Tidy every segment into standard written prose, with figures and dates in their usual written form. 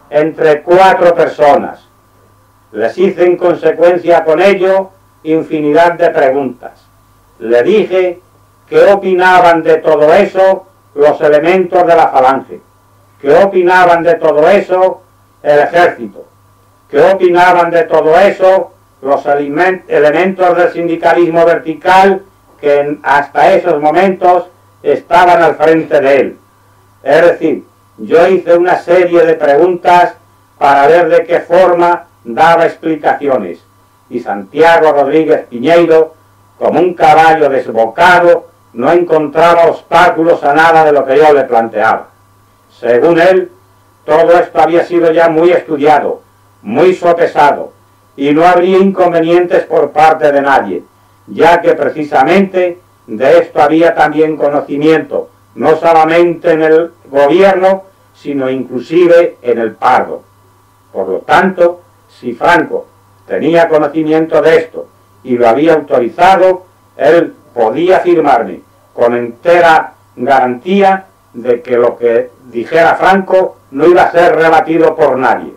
entre 4 personas. Les hice en consecuencia con ello infinidad de preguntas. Le dije qué opinaban de todo eso los elementos de la Falange, qué opinaban de todo eso el ejército, qué opinaban de todo eso los elementos del sindicalismo vertical que hasta esos momentos estaban al frente de él. Es decir, yo hice una serie de preguntas para ver de qué forma daba explicaciones, y Santiago Rodríguez Piñeiro, como un caballo desbocado, no encontraba obstáculos a nada de lo que yo le planteaba. Según él, todo esto había sido ya muy estudiado, muy sopesado, y no habría inconvenientes por parte de nadie, ya que precisamente de esto había también conocimiento, no solamente en el gobierno, sino inclusive en el Pardo. Por lo tanto, si Franco tenía conocimiento de esto y lo había autorizado, él podía afirmarme con entera garantía de que lo que dijera Franco no iba a ser rebatido por nadie.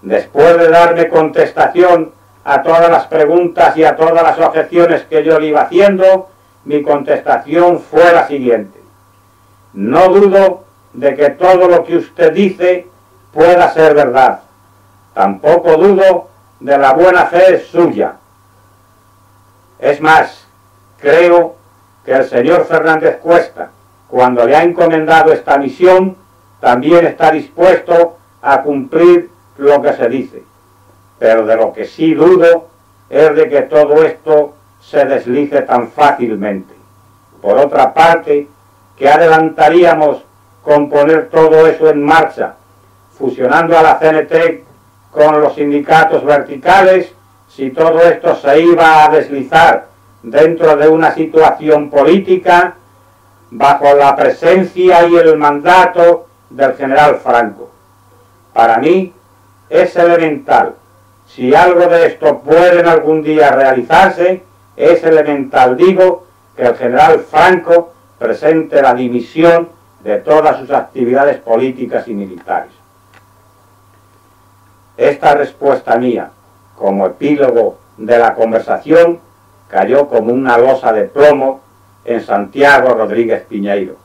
Después de darme contestación a todas las preguntas y a todas las objeciones que yo le iba haciendo, mi contestación fue la siguiente: no dudo de que todo lo que usted dice pueda ser verdad. Tampoco dudo de la buena fe suya. Es más, creo que el señor Fernández Cuesta, cuando le ha encomendado esta misión, también está dispuesto a cumplir lo que se dice. Pero de lo que sí dudo es de que todo esto se deslice tan fácilmente. Por otra parte, ¿qué adelantaríamos con poner todo eso en marcha, fusionando a la CNT con los sindicatos verticales, si todo esto se iba a deslizar dentro de una situación política bajo la presencia y el mandato del general Franco? Para mí es elemental. Si algo de esto puede en algún día realizarse, es elemental, digo, que el general Franco presente la dimisión de todas sus actividades políticas y militares. Esta respuesta mía, como epílogo de la conversación, cayó como una losa de plomo en Santiago Rodríguez Piñeiro.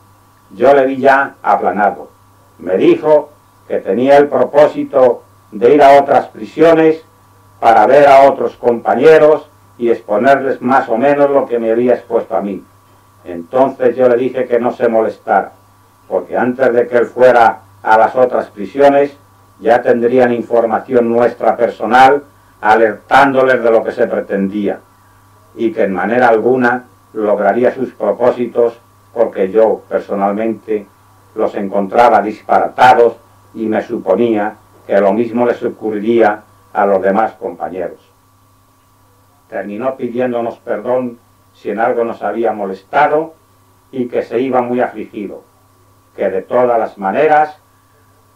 Yo le vi ya aplanado. Me dijo que tenía el propósito de ir a otras prisiones para ver a otros compañeros y exponerles más o menos lo que me había expuesto a mí. Entonces yo le dije que no se molestara, porque antes de que él fuera a las otras prisiones ya tendrían información nuestra personal alertándoles de lo que se pretendía, y que en manera alguna lograría sus propósitos, porque yo personalmente los encontraba disparatados y me suponía que lo mismo les ocurriría a los demás compañeros. Terminó pidiéndonos perdón si en algo nos había molestado y que se iba muy afligido, que de todas las maneras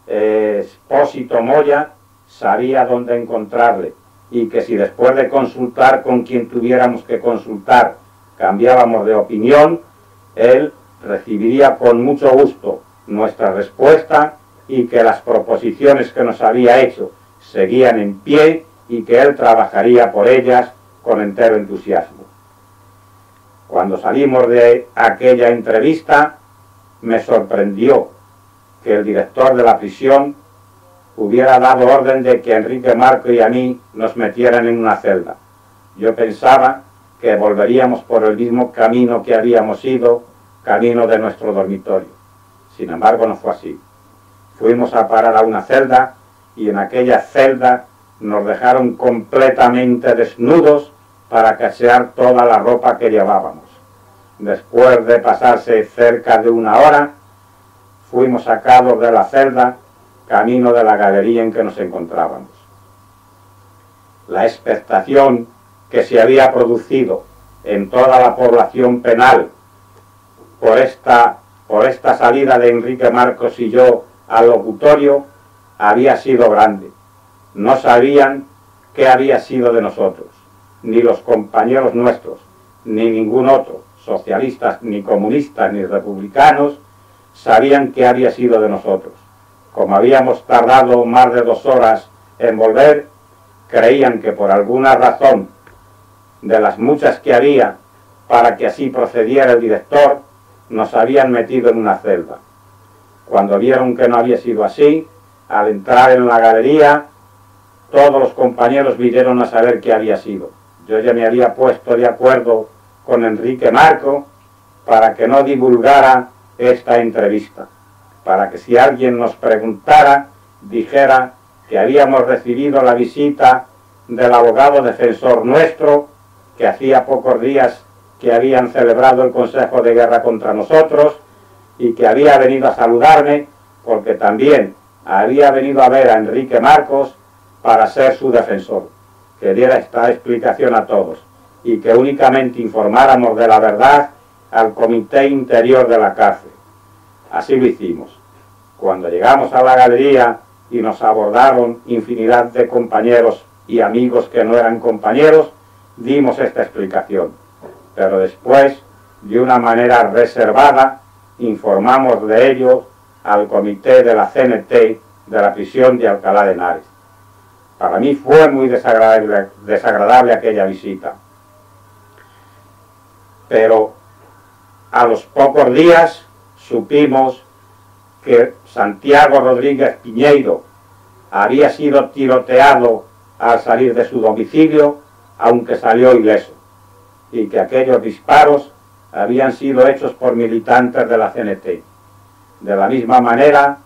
Espósito Moya sabía dónde encontrarle, y que si después de consultar con quien tuviéramos que consultar cambiábamos de opinión, él recibiría con mucho gusto nuestra respuesta, y que las proposiciones que nos había hecho seguían en pie y que él trabajaría por ellas con entero entusiasmo. Cuando salimos de aquella entrevista, me sorprendió que el director de la prisión hubiera dado orden de que Enrique Marco y a mí nos metieran en una celda. Yo pensaba que volveríamos por el mismo camino que habíamos ido, camino de nuestro dormitorio. Sin embargo, no fue así. Fuimos a parar a una celda, y en aquella celda nos dejaron completamente desnudos para cachear toda la ropa que llevábamos. Después de pasarse cerca de una hora, fuimos sacados de la celda, camino de la galería en que nos encontrábamos. La expectación que se había producido en toda la población penal por esta salida de Enrique Marcos y yo al locutorio había sido grande. No sabían qué había sido de nosotros, ni los compañeros nuestros, ni ningún otro, socialistas, ni comunistas, ni republicanos, sabían qué había sido de nosotros. como habíamos tardado más de 2 horas en volver, creían que por alguna razón de las muchas que había para que así procediera el director, nos habían metido en una celda. Cuando vieron que no había sido así, al entrar en la galería, todos los compañeros vinieron a saber qué había sido. Yo ya me había puesto de acuerdo con Enrique Marco para que no divulgara esta entrevista, para que si alguien nos preguntara, dijera que habíamos recibido la visita del abogado defensor nuestro, que hacía pocos días que habían celebrado el Consejo de Guerra contra nosotros y que había venido a saludarme porque también había venido a ver a Enrique Marcos para ser su defensor, que diera esta explicación a todos y que únicamente informáramos de la verdad al comité interior de la cárcel. Así lo hicimos. Cuando llegamos a la galería y nos abordaron infinidad de compañeros y amigos que no eran compañeros, dimos esta explicación. Pero después, de una manera reservada, informamos de ello al comité de la CNT de la prisión de Alcalá de Henares. Para mí fue muy desagradable aquella visita. Pero a los pocos días supimos que Santiago Rodríguez Piñeiro había sido tiroteado al salir de su domicilio, aunque salió ileso, y que aquellos disparos habían sido hechos por militantes de la CNT. De la misma manera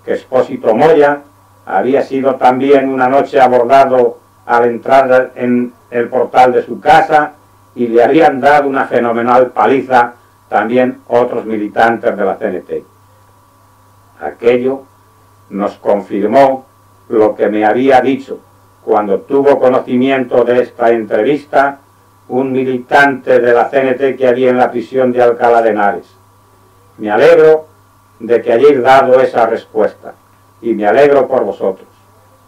que Expósito Moya había sido también una noche abordado al entrar en el portal de su casa y le habían dado una fenomenal paliza también otros militantes de la CNT. Aquello nos confirmó lo que me había dicho cuando tuvo conocimiento de esta entrevista un militante de la CNT que había en la prisión de Alcalá de Henares. Me alegro de que hayáis dado esa respuesta y me alegro por vosotros.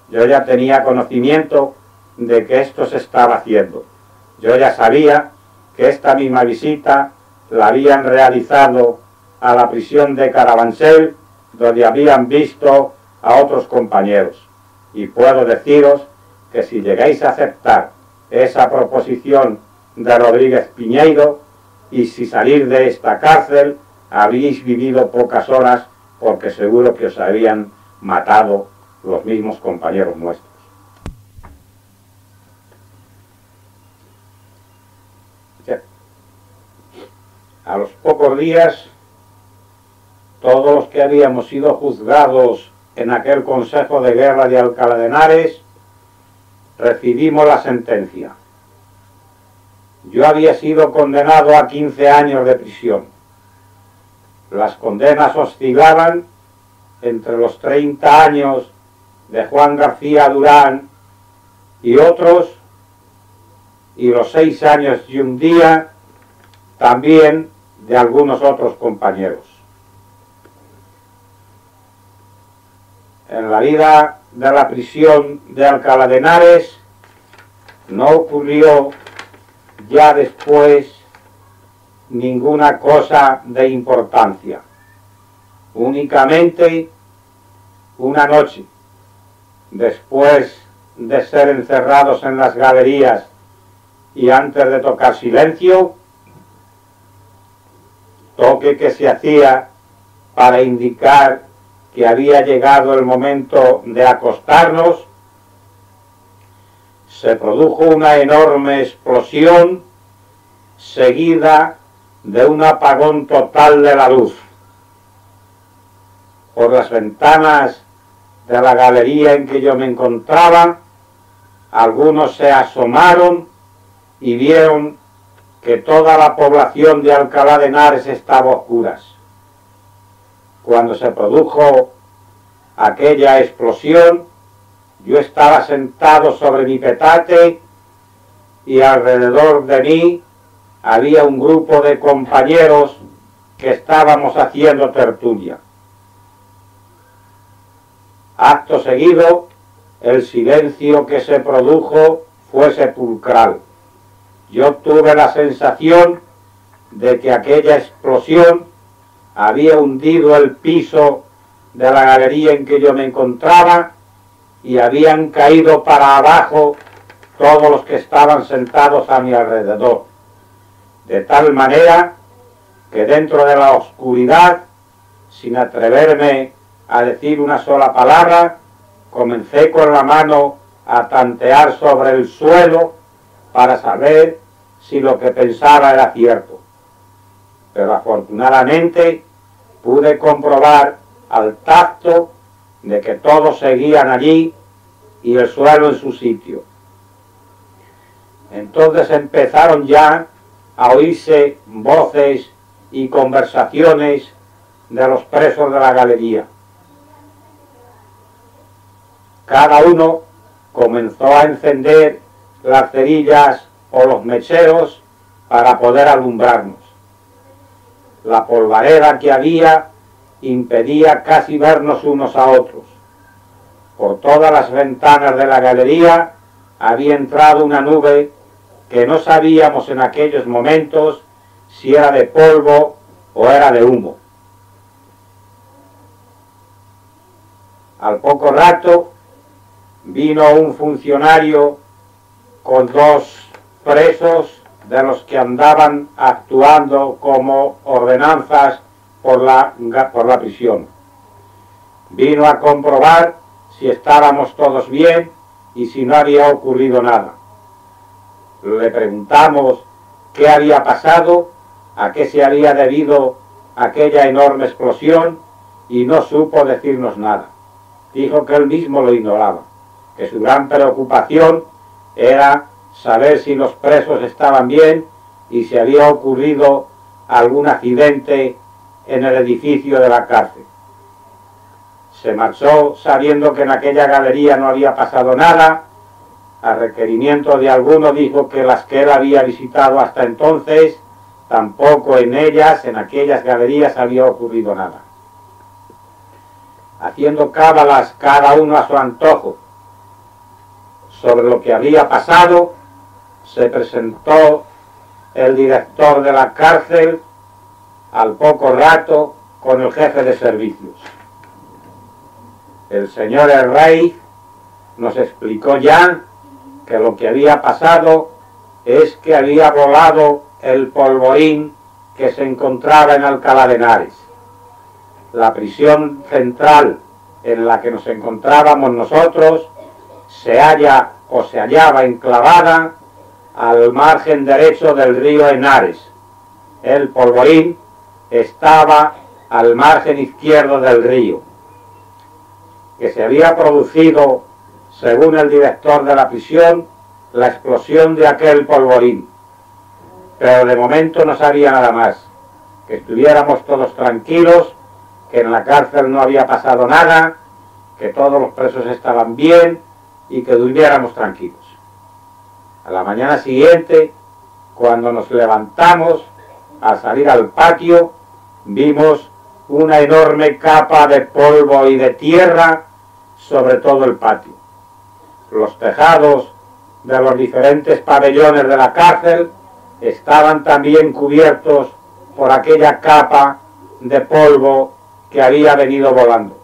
Yo ya tenía conocimiento de que esto se estaba haciendo. Yo ya sabía que esta misma visita la habían realizado a la prisión de Carabanchel, donde habían visto a otros compañeros. Y puedo deciros que si llegáis a aceptar esa proposición de Rodríguez Piñeiro, y si salir de esta cárcel, habríais vivido pocas horas, porque seguro que os habían matado los mismos compañeros nuestros. A los pocos días, todos los que habíamos sido juzgados en aquel Consejo de Guerra de Alcalá de Henares, recibimos la sentencia. Yo había sido condenado a 15 años de prisión. Las condenas oscilaban entre los 30 años de Juan García Durán y otros, y los 6 años y un día también de algunos otros compañeros. En la vida de la prisión de Alcalá de Henares no ocurrió ya después ninguna cosa de importancia. Únicamente una noche, después de ser encerrados en las galerías y antes de tocar silencio, toque que se hacía para indicar que había llegado el momento de acostarnos, se produjo una enorme explosión seguida de un apagón total de la luz. Por las ventanas de la galería en que yo me encontraba, algunos se asomaron y vieron que toda la población de Alcalá de Henares estaba a oscuras. Cuando se produjo aquella explosión, yo estaba sentado sobre mi petate y alrededor de mí había un grupo de compañeros que estábamos haciendo tertulia. Acto seguido, el silencio que se produjo fue sepulcral. Yo tuve la sensación de que aquella explosión había hundido el piso de la galería en que yo me encontraba y habían caído para abajo todos los que estaban sentados a mi alrededor, de tal manera que dentro de la oscuridad, sin atreverme a decir una sola palabra, comencé con la mano a tantear sobre el suelo para saber si lo que pensaba era cierto. Pero afortunadamente pude comprobar al tacto de que todos seguían allí y el suelo en su sitio. Entonces empezaron ya a oírse voces y conversaciones de los presos de la galería. Cada uno comenzó a encender las cerillas o los mecheros para poder alumbrarnos. La polvareda que había impedía casi vernos unos a otros. Por todas las ventanas de la galería había entrado una nube que no sabíamos en aquellos momentos si era de polvo o era de humo. Al poco rato vino un funcionario con dos presos de los que andaban actuando como ordenanzas por la prisión. Vino a comprobar si estábamos todos bien y si no había ocurrido nada. Le preguntamos qué había pasado, a qué se había debido aquella enorme explosión y no supo decirnos nada. Dijo que él mismo lo ignoraba, que su gran preocupación era saber si los presos estaban bien y si había ocurrido algún accidente en el edificio de la cárcel. Se marchó sabiendo que en aquella galería no había pasado nada. A requerimiento de alguno dijo que las que él había visitado hasta entonces, tampoco en ellas, en aquellas galerías, había ocurrido nada. Haciendo cábalas cada uno a su antojo sobre lo que había pasado, se presentó el director de la cárcel al poco rato con el jefe de servicios. El señor el rey nos explicó ya que lo que había pasado es que había volado el polvorín que se encontraba en Alcalá de Henares. La prisión central en la que nos encontrábamos nosotros se hallaba enclavada al margen derecho del río Henares. El polvorín estaba al margen izquierdo del río, que se había producido, según el director de la prisión, la explosión de aquel polvorín. Pero de momento no sabía nada más, que estuviéramos todos tranquilos, que en la cárcel no había pasado nada, que todos los presos estaban bien y que durmiéramos tranquilos. A la mañana siguiente, cuando nos levantamos, al salir al patio, vimos una enorme capa de polvo y de tierra sobre todo el patio. Los tejados de los diferentes pabellones de la cárcel estaban también cubiertos por aquella capa de polvo que había venido volando.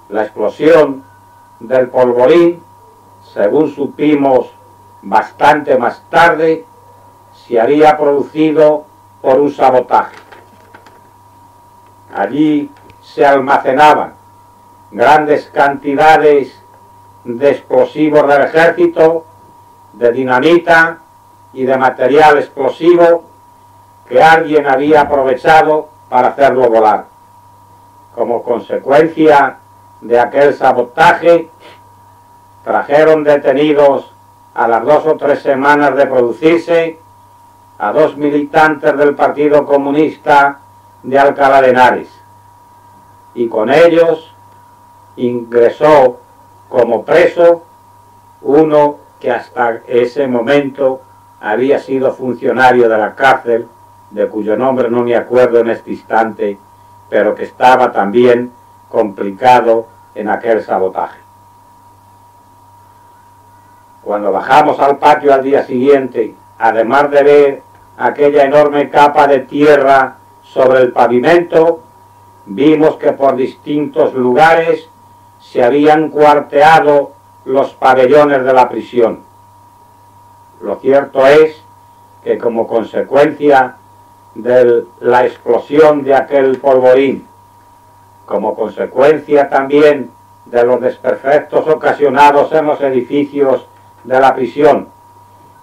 La explosión del polvorín, según supimos bastante más tarde, se había producido por un sabotaje. Allí se almacenaban grandes cantidades de explosivos del ejército, de dinamita y de material explosivo que alguien había aprovechado para hacerlo volar. Como consecuencia de aquel sabotaje, trajeron detenidos a las 2 o 3 semanas de producirse a 2 militantes del Partido Comunista de Alcalá de Henares, y con ellos ingresó como preso uno que hasta ese momento había sido funcionario de la cárcel, de cuyo nombre no me acuerdo en este instante, pero que estaba también complicado en aquel sabotaje. Cuando bajamos al patio al día siguiente, además de ver aquella enorme capa de tierra sobre el pavimento, vimos que por distintos lugares se habían cuarteado los pabellones de la prisión. Lo cierto es que como consecuencia de la explosión de aquel polvorín, como consecuencia también de los desperfectos ocasionados en los edificios de la prisión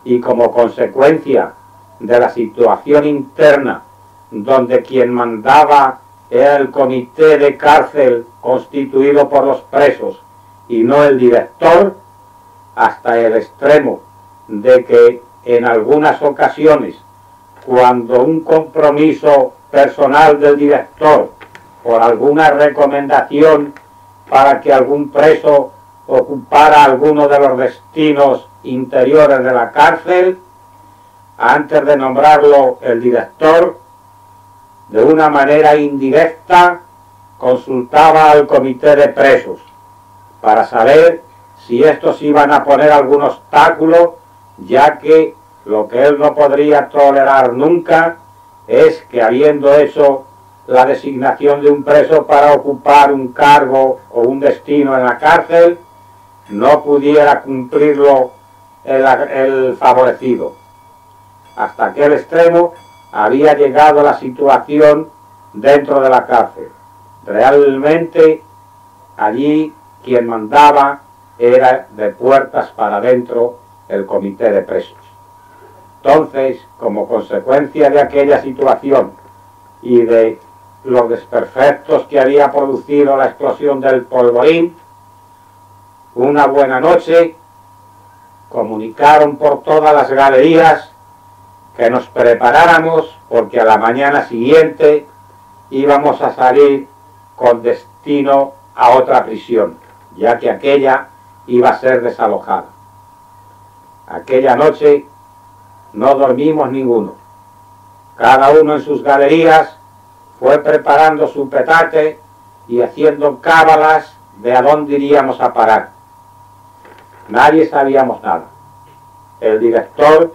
y como consecuencia de la situación interna donde quien mandaba era el comité de cárcel constituido por los presos y no el director, hasta el extremo de que en algunas ocasiones, cuando un compromiso personal del director por alguna recomendación para que algún preso ocupara alguno de los destinos interiores de la cárcel, antes de nombrarlo el director, de una manera indirecta consultaba al comité de presos para saber si estos iban a poner algún obstáculo, ya que lo que él no podría tolerar nunca es que, habiendo hecho la designación de un preso para ocupar un cargo o un destino en la cárcel, no pudiera cumplirlo el favorecido. Hasta aquel extremo había llegado la situación dentro de la cárcel. Realmente allí quien mandaba era de puertas para adentro el comité de presos. Entonces, como consecuencia de aquella situación y de los desperfectos que había producido la explosión del polvorín, una buena noche comunicaron por todas las galerías que nos preparáramos porque a la mañana siguiente íbamos a salir con destino a otra prisión, ya que aquella iba a ser desalojada. Aquella noche no dormimos ninguno. Cada uno en sus galerías fue preparando su petate y haciendo cábalas de a dónde iríamos a parar. Nadie sabíamos nada. El director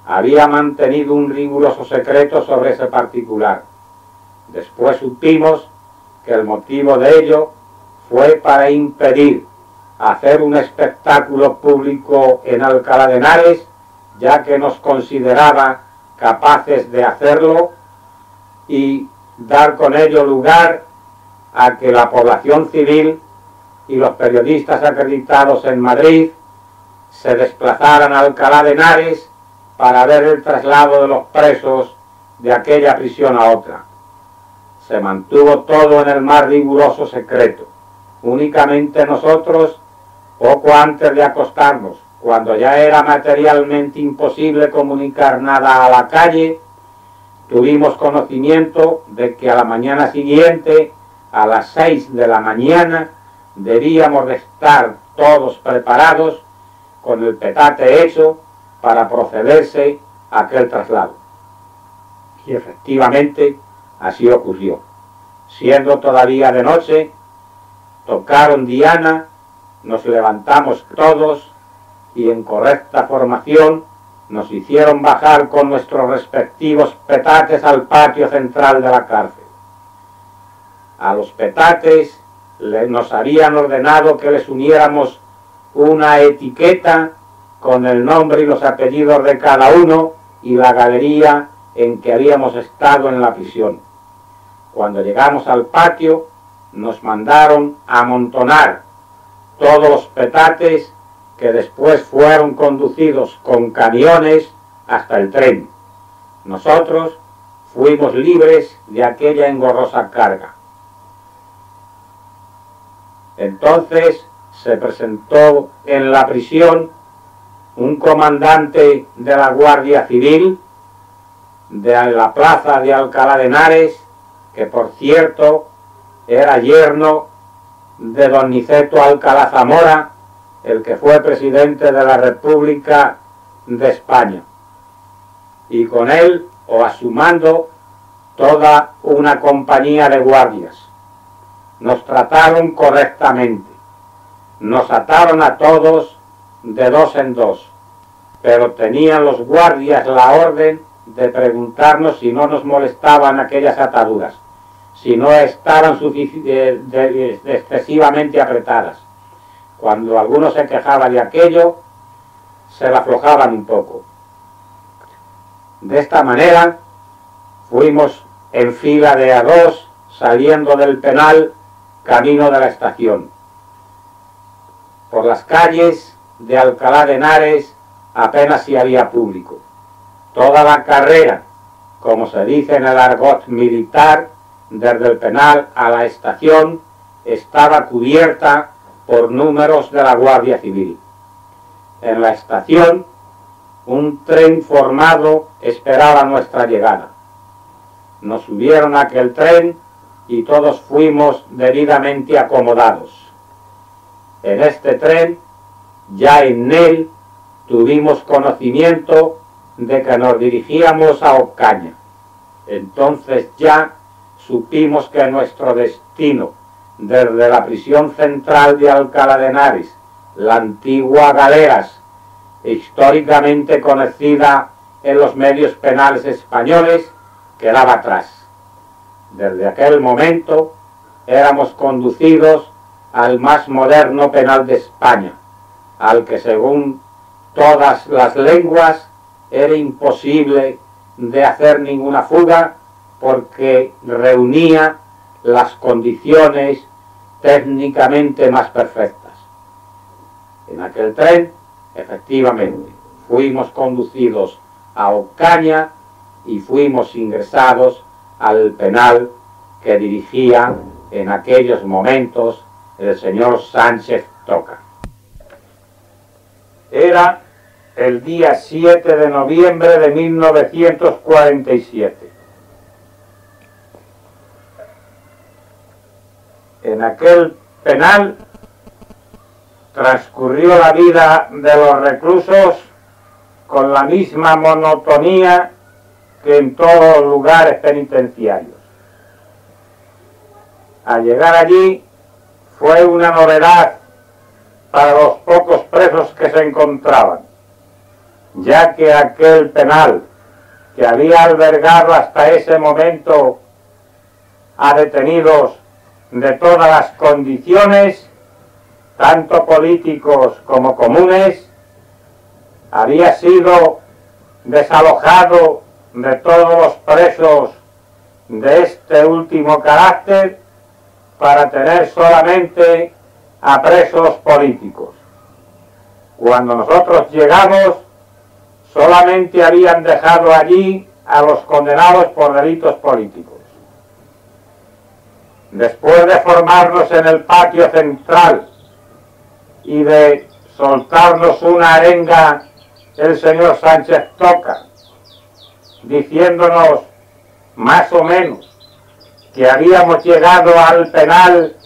había mantenido un riguroso secreto sobre ese particular. Después supimos que el motivo de ello fue para impedir hacer un espectáculo público en Alcalá de Henares, ya que nos consideraba capaces de hacerlo y dar con ello lugar a que la población civil y los periodistas acreditados en Madrid se desplazaran a Alcalá de Henares para ver el traslado de los presos de aquella prisión a otra. Se mantuvo todo en el más riguroso secreto. Únicamente nosotros, poco antes de acostarnos, cuando ya era materialmente imposible comunicar nada a la calle, tuvimos conocimiento de que a la mañana siguiente, a las 6 de la mañana, debíamos de estar todos preparados con el petate hecho para procederse a aquel traslado. Y efectivamente así ocurrió. Siendo todavía de noche, tocaron diana, nos levantamos todos y en correcta formación nos hicieron bajar con nuestros respectivos petates al patio central de la cárcel. A los petates nos habían ordenado que les uniéramos una etiqueta con el nombre y los apellidos de cada uno y la galería en que habíamos estado en la prisión. Cuando llegamos al patio, nos mandaron amontonar todos los petates que después fueron conducidos con camiones hasta el tren. Nosotros fuimos libres de aquella engorrosa carga. Entonces se presentó en la prisión un comandante de la Guardia Civil de la plaza de Alcalá de Henares, que por cierto era yerno de don Niceto Alcalá Zamora, el que fue presidente de la República de España, y con él o a su mando toda una compañía de guardias. Nos trataron correctamente, nos ataron a todos de dos en dos, pero tenían los guardias la orden de preguntarnos si no nos molestaban aquellas ataduras, si no estaban excesivamente apretadas. Cuando alguno se quejaba de aquello, se la aflojaban un poco. De esta manera fuimos en fila de a dos, saliendo del penal, camino de la estación. Por las calles de Alcalá de Henares apenas si había público. Toda la carrera, como se dice en el argot militar, desde el penal a la estación, estaba cubierta por números de la Guardia Civil. En la estación, un tren formado esperaba nuestra llegada. Nos subieron a aquel tren y todos fuimos debidamente acomodados. En este tren, ya en él, tuvimos conocimiento de que nos dirigíamos a Ocaña. Entonces ya supimos que nuestro destino, desde la prisión central de Alcalá de Henares, la antigua Galeras, históricamente conocida en los medios penales españoles, quedaba atrás. Desde aquel momento éramos conducidos al más moderno penal de España, al que según todas las lenguas era imposible de hacer ninguna fuga porque reunía las condiciones técnicamente más perfectas. En aquel tren, efectivamente, fuimos conducidos a Ocaña y fuimos ingresados al penal que dirigía en aquellos momentos el señor Sánchez Toca. Era el día 7 de noviembre de 1947. En aquel penal transcurrió la vida de los reclusos con la misma monotonía que en todos los lugares penitenciarios. Al llegar allí fue una novedad para los pocos presos que se encontraban, ya que aquel penal que había albergado hasta ese momento a detenidos de todas las condiciones, tanto políticos como comunes, había sido desalojado de todos los presos de este último carácter para tener solamente a presos políticos. Cuando nosotros llegamos, solamente habían dejado allí a los condenados por delitos políticos. Después de formarnos en el patio central y de soltarnos una arenga el señor Sánchez Toca, diciéndonos más o menos que habíamos llegado al penal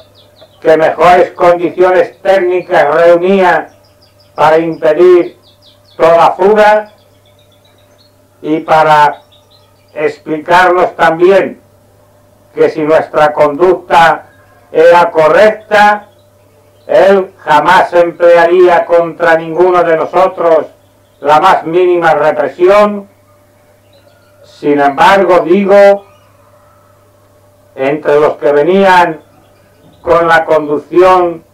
que mejores condiciones técnicas reunía para impedir toda fuga, y para explicarnos también que si nuestra conducta era correcta, él jamás emplearía contra ninguno de nosotros la más mínima represión. Sin embargo, digo, entre los que venían con la conducción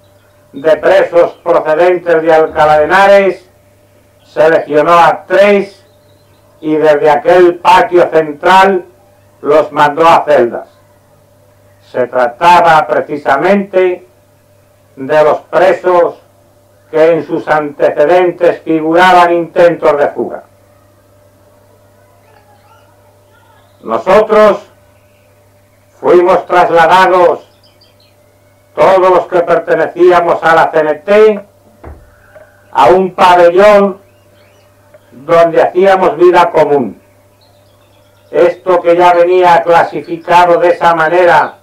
de presos procedentes de Alcalá de Henares, seleccionó a 3 y desde aquel patio central los mandó a celdas. Se trataba precisamente de los presos que en sus antecedentes figuraban intentos de fuga. Nosotros fuimos trasladados, todos los que pertenecíamos a la CNT, a un pabellón donde hacíamos vida común. Esto que ya venía clasificado de esa manera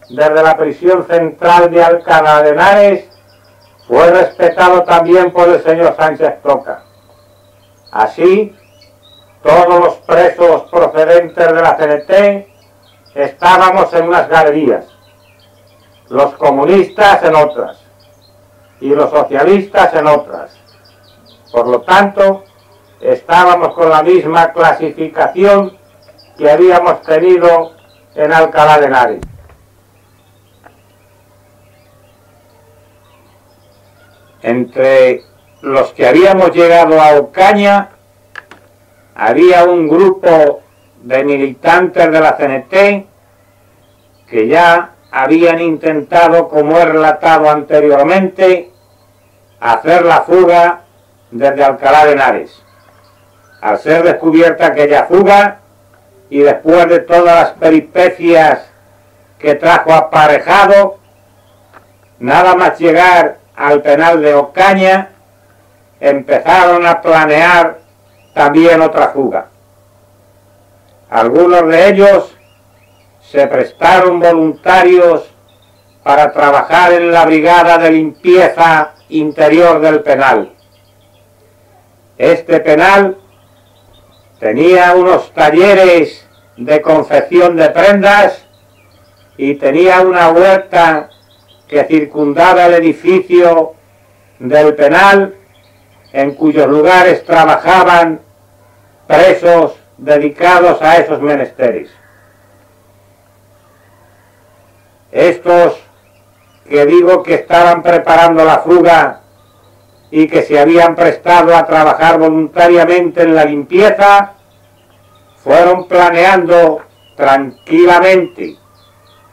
desde la prisión central de Alcalá de Henares fue respetado también por el señor Sánchez Toca. Así, todos los presos procedentes de la CNT estábamos en unas galerías, los comunistas en otras y los socialistas en otras. Por lo tanto, estábamos con la misma clasificación que habíamos tenido en Alcalá de Henares. Entre los que habíamos llegado a Ocaña había un grupo de militantes de la CNT que ya habían intentado, como he relatado anteriormente, hacer la fuga desde Alcalá de Henares. Al ser descubierta aquella fuga y después de todas las peripecias que trajo aparejado, nada más llegar al penal de Ocaña, empezaron a planear también otra fuga. Algunos de ellos se prestaron voluntarios para trabajar en la brigada de limpieza interior del penal. Este penal tenía unos talleres de confección de prendas y tenía una huerta que circundaba el edificio del penal, en cuyos lugares trabajaban presos dedicados a esos menesteres. Estos que digo que estaban preparando la fuga y que se habían prestado a trabajar voluntariamente en la limpieza, fueron planeando tranquilamente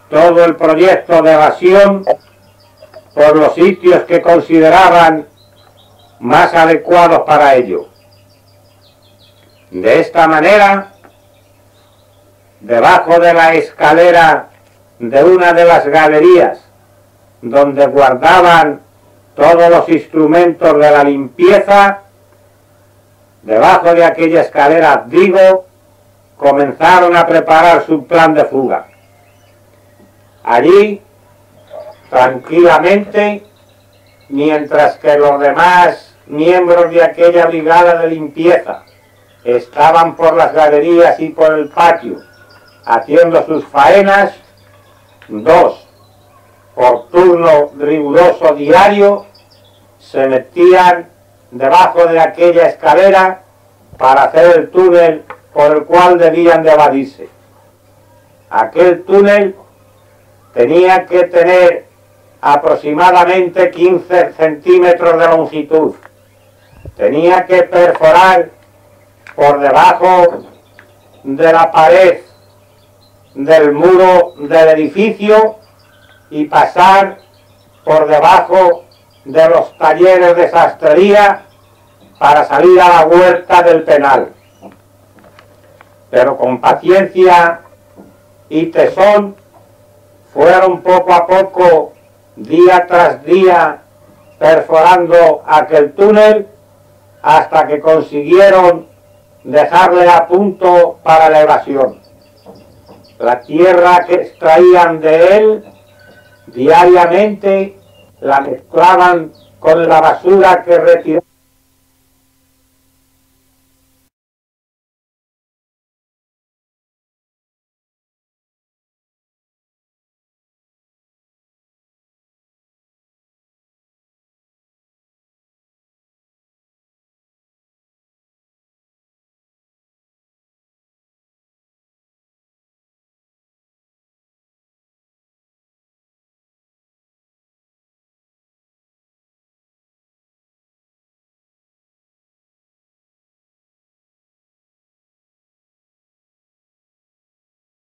todo el proyecto de evasión por los sitios que consideraban más adecuados para ello. De esta manera, debajo de la escalera de una de las galerías donde guardaban todos los instrumentos de la limpieza, debajo de aquella escalera, digo, comenzaron a preparar su plan de fuga. Allí, tranquilamente, mientras que los demás miembros de aquella brigada de limpieza estaban por las galerías y por el patio haciendo sus faenas, dos, por turno riguroso diario, se metían debajo de aquella escalera para hacer el túnel por el cual debían de evadirse. Aquel túnel tenía que tener aproximadamente 15 centímetros de longitud. Tenía que perforar por debajo de la pared del muro del edificio y pasar por debajo de los talleres de sastrería para salir a la huerta del penal. Pero con paciencia y tesón fueron poco a poco, día tras día, perforando aquel túnel hasta que consiguieron dejarle a punto para la evasión. La tierra que extraían de él diariamente la mezclaban con la basura que retiraban